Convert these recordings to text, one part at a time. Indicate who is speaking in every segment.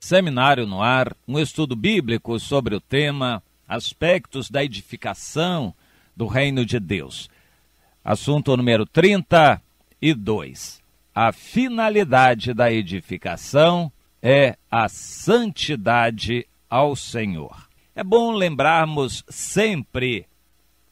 Speaker 1: Seminário no Ar, um estudo bíblico sobre o tema Aspectos da Edificação do Reino de Deus. Assunto número 32. A finalidade da edificação é a santidade ao Senhor. É bom lembrarmos sempre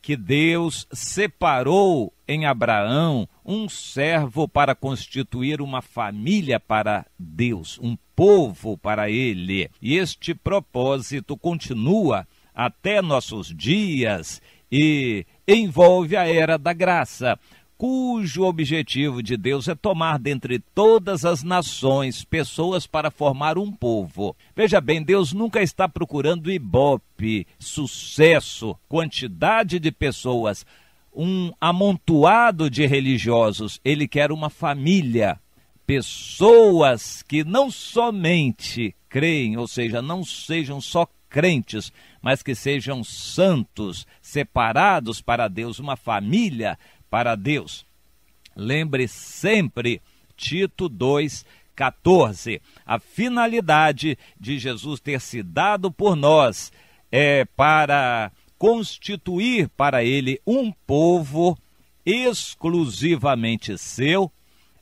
Speaker 1: que Deus separou em Abraão um servo para constituir uma família para Deus, um povo para ele. E este propósito continua até nossos dias e envolve a era da graça, cujo objetivo de Deus é tomar dentre todas as nações pessoas para formar um povo. Veja bem, Deus nunca está procurando ibope, sucesso, quantidade de pessoas, um amontoado de religiosos. Ele quer uma família, pessoas que não somente creem, ou seja, não sejam só crentes, mas que sejam santos, separados para Deus, uma família para Deus. Lembre sempre, Tito 2,14, a finalidade de Jesus ter se dado por nós é para constituir para ele um povo exclusivamente seu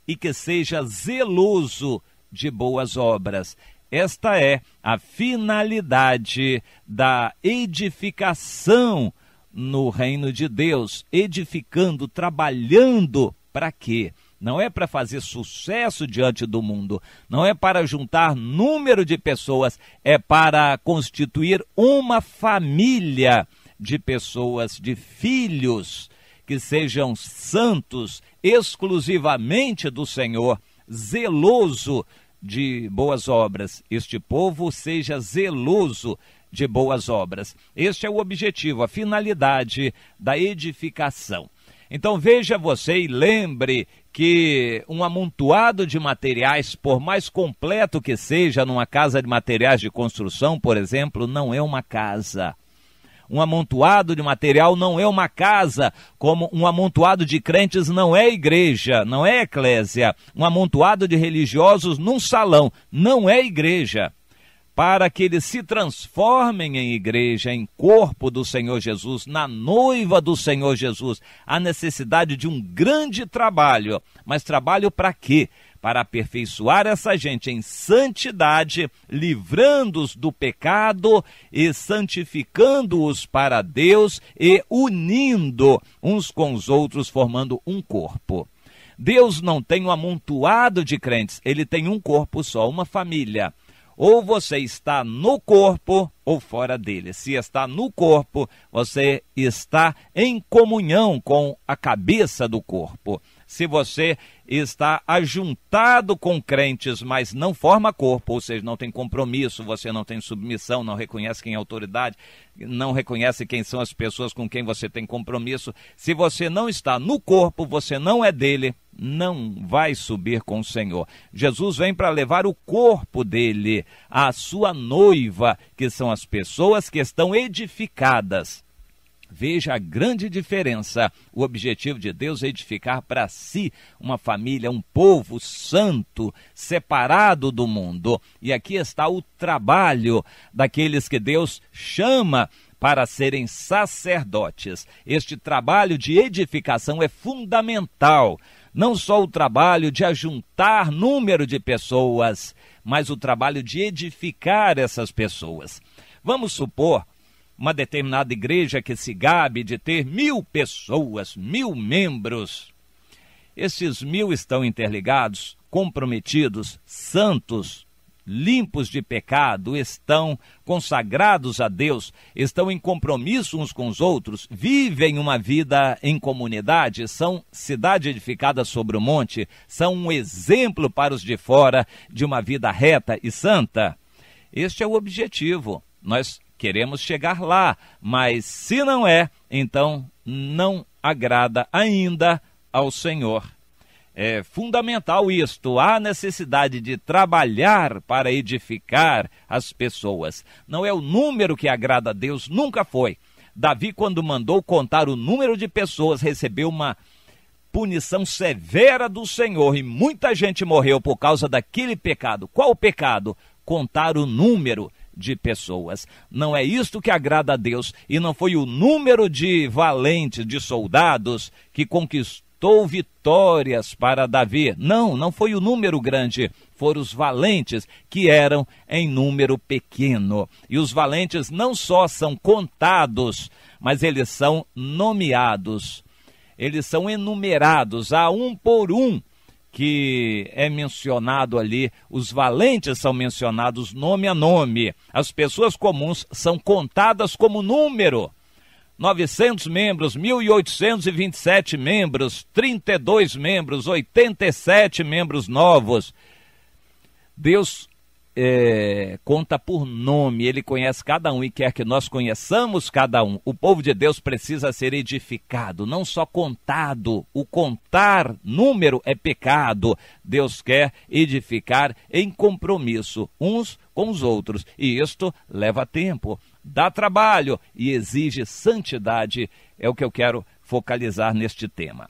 Speaker 1: e que seja zeloso de boas obras. Esta é a finalidade da edificação no reino de Deus, edificando, trabalhando para quê? Não é para fazer sucesso diante do mundo, não é para juntar número de pessoas, é para constituir uma família de pessoas, de filhos, que sejam santos exclusivamente do Senhor, zeloso de boas obras. Este povo seja zeloso de boas obras. Este é o objetivo, a finalidade da edificação. Então veja você e lembre que um amontoado de materiais, por mais completo que seja numa casa de materiais de construção, por exemplo, não é uma casa. Um amontoado de material não é uma casa, como um amontoado de crentes não é igreja, não é eclésia. Um amontoado de religiosos num salão não é igreja. Para que eles se transformem em igreja, em corpo do Senhor Jesus, na noiva do Senhor Jesus, há necessidade de um grande trabalho. Mas trabalho para quê? Para aperfeiçoar essa gente em santidade, livrando-os do pecado e santificando-os para Deus e unindo uns com os outros, formando um corpo. Deus não tem um amontoado de crentes, ele tem um corpo só, uma família. Ou você está no corpo ou fora dele. Se está no corpo, você está em comunhão com a cabeça do corpo. Se você está ajuntado com crentes, mas não forma corpo, ou seja, não tem compromisso, você não tem submissão, não reconhece quem é autoridade, não reconhece quem são as pessoas com quem você tem compromisso. Se você não está no corpo, você não é dele, não vai subir com o Senhor. Jesus vem para levar o corpo dele, a sua noiva, que são as pessoas que estão edificadas. Veja a grande diferença. O objetivo de Deus é edificar para si uma família, um povo santo, separado do mundo. E aqui está o trabalho daqueles que Deus chama para serem sacerdotes. Este trabalho de edificação é fundamental. Não só o trabalho de ajuntar número de pessoas, mas o trabalho de edificar essas pessoas. Vamos supor uma determinada igreja que se gabe de ter 1000 pessoas, 1000 membros. Esses 1000 estão interligados, comprometidos, santos, limpos de pecado, estão consagrados a Deus, estão em compromisso uns com os outros, vivem uma vida em comunidade, são cidade edificada sobre o monte, são um exemplo para os de fora de uma vida reta e santa. Este é o objetivo. Nós queremos chegar lá, mas se não é, então não agrada ainda ao Senhor. É fundamental isto, há necessidade de trabalhar para edificar as pessoas. Não é o número que agrada a Deus, nunca foi. Davi, quando mandou contar o número de pessoas, recebeu uma punição severa do Senhor, e muita gente morreu por causa daquele pecado. Qual o pecado? Contar o número de pessoas. Não é isto que agrada a Deus, e não foi o número de valentes, de soldados, que conquistou vitórias para Davi. Não foi o número grande, foram os valentes que eram em número pequeno. E os valentes não só são contados, mas eles são nomeados. Eles são enumerados, a um por um, que é mencionado ali. Os valentes são mencionados nome a nome. As pessoas comuns são contadas como número. 900 membros, 1.827 membros, 32 membros, 87 membros novos. Deus conta por nome, Ele conhece cada um e quer que nós conheçamos cada um. O povo de Deus precisa ser edificado, não só contado. O contar número é pecado. Deus quer edificar em compromisso uns com os outros, e isto leva tempo, dá trabalho e exige santidade. É o que eu quero focalizar neste tema.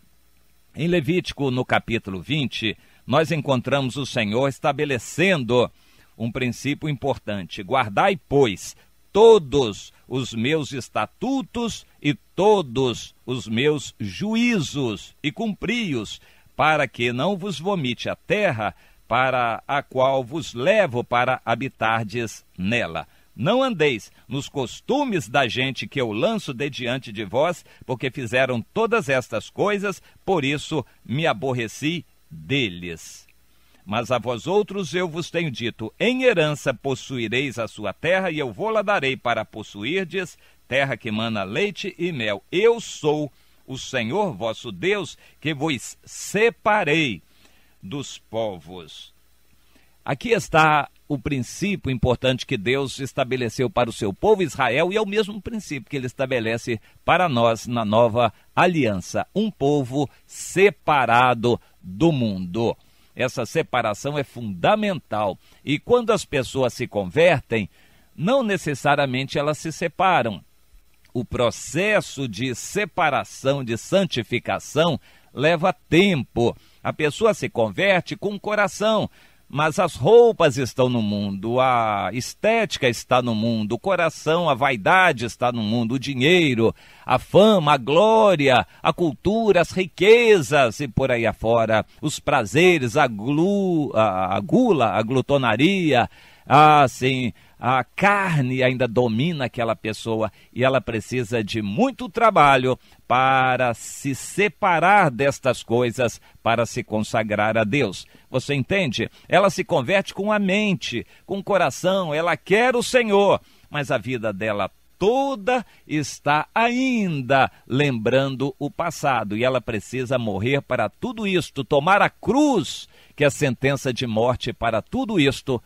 Speaker 1: Em Levítico, no capítulo 20, nós encontramos o Senhor estabelecendo um princípio importante: guardai, pois, todos os meus estatutos e todos os meus juízos, e cumpri-os, para que não vos vomite a terra para a qual vos levo para habitardes nela. Não andeis nos costumes da gente que eu lanço de diante de vós, porque fizeram todas estas coisas, por isso me aborreci deles. Mas a vós outros eu vos tenho dito: em herança possuireis a sua terra, e eu vou-la darei para possuirdes, terra que mana leite e mel. Eu sou o Senhor vosso Deus, que vos separei dos povos. Aqui está o princípio importante que Deus estabeleceu para o seu povo Israel, e é o mesmo princípio que Ele estabelece para nós na nova aliança: um povo separado do mundo. Essa separação é fundamental. E quando as pessoas se convertem, não necessariamente elas se separam. O processo de separação, de santificação, leva tempo. A pessoa se converte com o coração, mas as roupas estão no mundo, a estética está no mundo, o coração, a vaidade está no mundo, o dinheiro, a fama, a glória, a cultura, as riquezas e por aí afora, os prazeres, a gula, a glutonaria, a carne ainda domina aquela pessoa, e ela precisa de muito trabalho para se separar destas coisas, para se consagrar a Deus. Você entende? Ela se converte com a mente, com o coração, ela quer o Senhor, mas a vida dela toda está ainda lembrando o passado, e ela precisa morrer para tudo isto, tomar a cruz, que é a sentença de morte para tudo isto,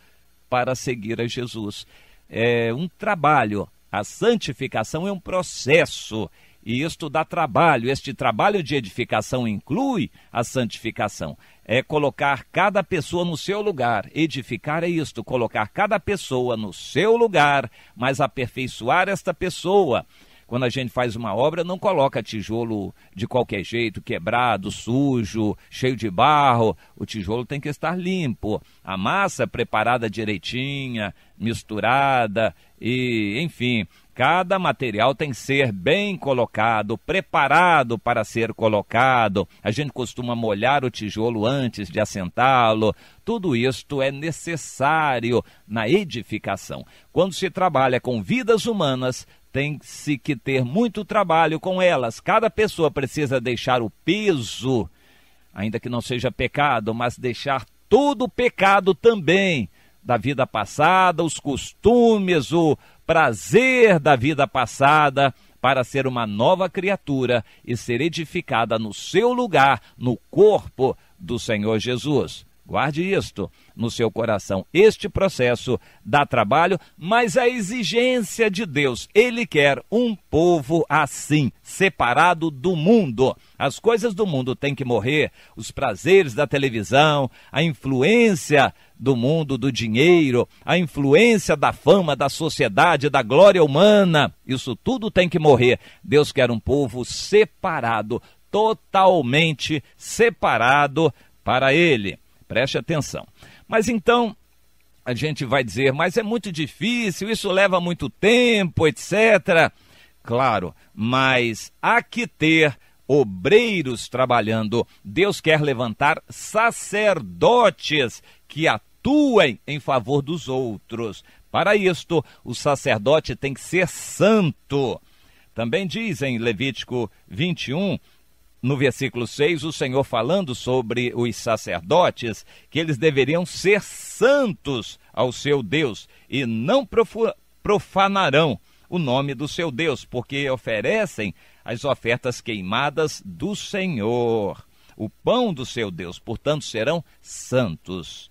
Speaker 1: para seguir a Jesus. É um trabalho. A santificação é um processo, e isto dá trabalho. Este trabalho de edificação inclui a santificação. É colocar cada pessoa no seu lugar. Edificar é isto, colocar cada pessoa no seu lugar, mas aperfeiçoar esta pessoa. Quando a gente faz uma obra, não coloca tijolo de qualquer jeito, quebrado, sujo, cheio de barro. O tijolo tem que estar limpo. A massa preparada direitinha, misturada, e, enfim, cada material tem que ser bem colocado, preparado para ser colocado. A gente costuma molhar o tijolo antes de assentá-lo. Tudo isto é necessário na edificação. Quando se trabalha com vidas humanas, tem-se que ter muito trabalho com elas. Cada pessoa precisa deixar o peso, ainda que não seja pecado, mas deixar todo o pecado também da vida passada, os costumes, o prazer da vida passada, para ser uma nova criatura e ser edificada no seu lugar, no corpo do Senhor Jesus. Guarde isto no seu coração. Este processo dá trabalho, mas a exigência de Deus, Ele quer um povo assim, separado do mundo. As coisas do mundo têm que morrer, os prazeres da televisão, a influência do mundo, do dinheiro, a influência da fama, da sociedade, da glória humana. Isso tudo tem que morrer. Deus quer um povo separado, totalmente separado para ele. Preste atenção. Mas então, a gente vai dizer, mas é muito difícil, isso leva muito tempo, etc. Claro, mas há que ter obreiros trabalhando. Deus quer levantar sacerdotes que atuem em favor dos outros. Para isto, o sacerdote tem que ser santo. Também diz em Levítico 21, no versículo 6, o Senhor falando sobre os sacerdotes, que eles deveriam ser santos ao seu Deus e não profanarão o nome do seu Deus, porque oferecem as ofertas queimadas do Senhor, o pão do seu Deus, portanto serão santos.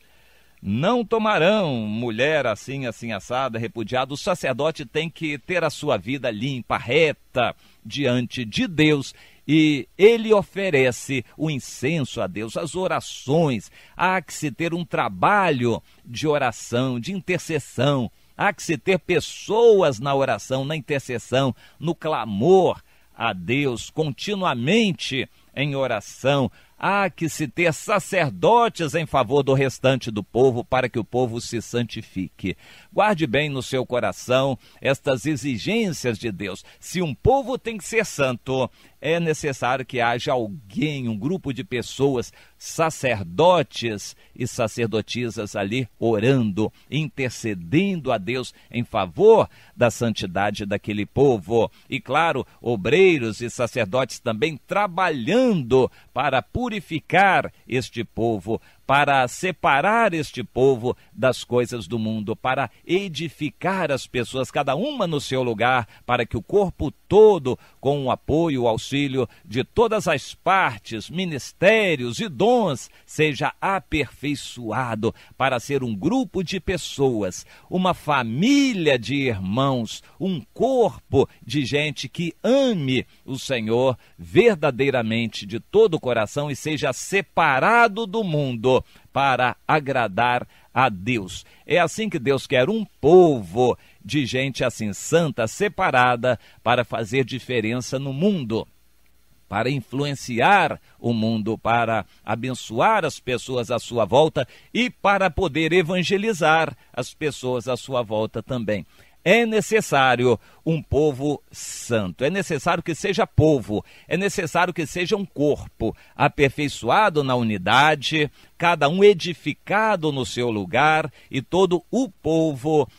Speaker 1: Não tomarão mulher assim assada, repudiada. O sacerdote tem que ter a sua vida limpa, reta, diante de Deus, e ele oferece o incenso a Deus, as orações. Há que se ter um trabalho de oração, de intercessão. Há que se ter pessoas na oração, na intercessão, no clamor a Deus, continuamente em oração. Há que se ter sacerdotes em favor do restante do povo, para que o povo se santifique. Guarde bem no seu coração estas exigências de Deus. Se um povo tem que ser santo, é necessário que haja alguém, um grupo de pessoas, sacerdotes e sacerdotisas ali orando, intercedendo a Deus em favor da santidade daquele povo. E claro, obreiros e sacerdotes também trabalhando para purificar este povo, para separar este povo das coisas do mundo, para edificar as pessoas, cada uma no seu lugar, para que o corpo todo, com o apoio, o auxílio de todas as partes, ministérios e dons, seja aperfeiçoado para ser um grupo de pessoas, uma família de irmãos, um corpo de gente que ame o Senhor verdadeiramente de todo o coração e seja separado do mundo para agradar a Deus. É assim que Deus quer um povo de gente assim santa, separada, para fazer diferença no mundo, para influenciar o mundo, para abençoar as pessoas à sua volta e para poder evangelizar as pessoas à sua volta também. É necessário um povo santo, é necessário que seja povo, é necessário que seja um corpo aperfeiçoado na unidade, cada um edificado no seu lugar e todo o povo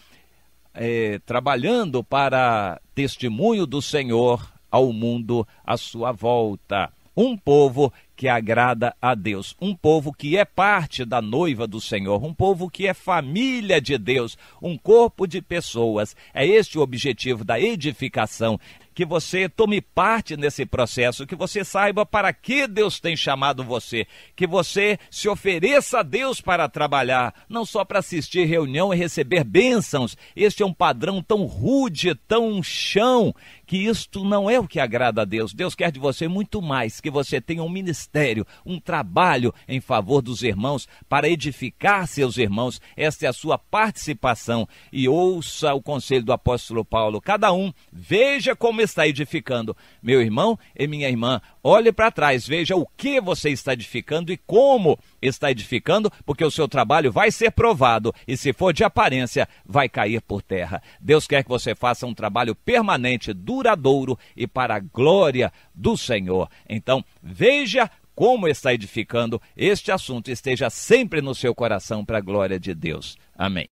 Speaker 1: trabalhando para testemunho do Senhor ao mundo à sua volta. Um povo que agrada a Deus, um povo que é parte da noiva do Senhor, um povo que é família de Deus, um corpo de pessoas. É este o objetivo da edificação, que você tome parte nesse processo, que você saiba para que Deus tem chamado você, que você se ofereça a Deus para trabalhar, não só para assistir reunião e receber bênçãos. Este é um padrão tão rude, tão chão, que isto não é o que agrada a Deus. Deus quer de você muito mais, que você tenha um ministério, um trabalho em favor dos irmãos, para edificar seus irmãos. Esta é a sua participação. E ouça o conselho do apóstolo Paulo, cada um veja como está edificando. Meu irmão e minha irmã, olhe para trás, veja o que você está edificando e como está edificando, porque o seu trabalho vai ser provado e, se for de aparência, vai cair por terra. Deus quer que você faça um trabalho permanente, duradouro e para a glória do Senhor. Então, veja como está edificando este assunto, esteja sempre no seu coração para a glória de Deus. Amém.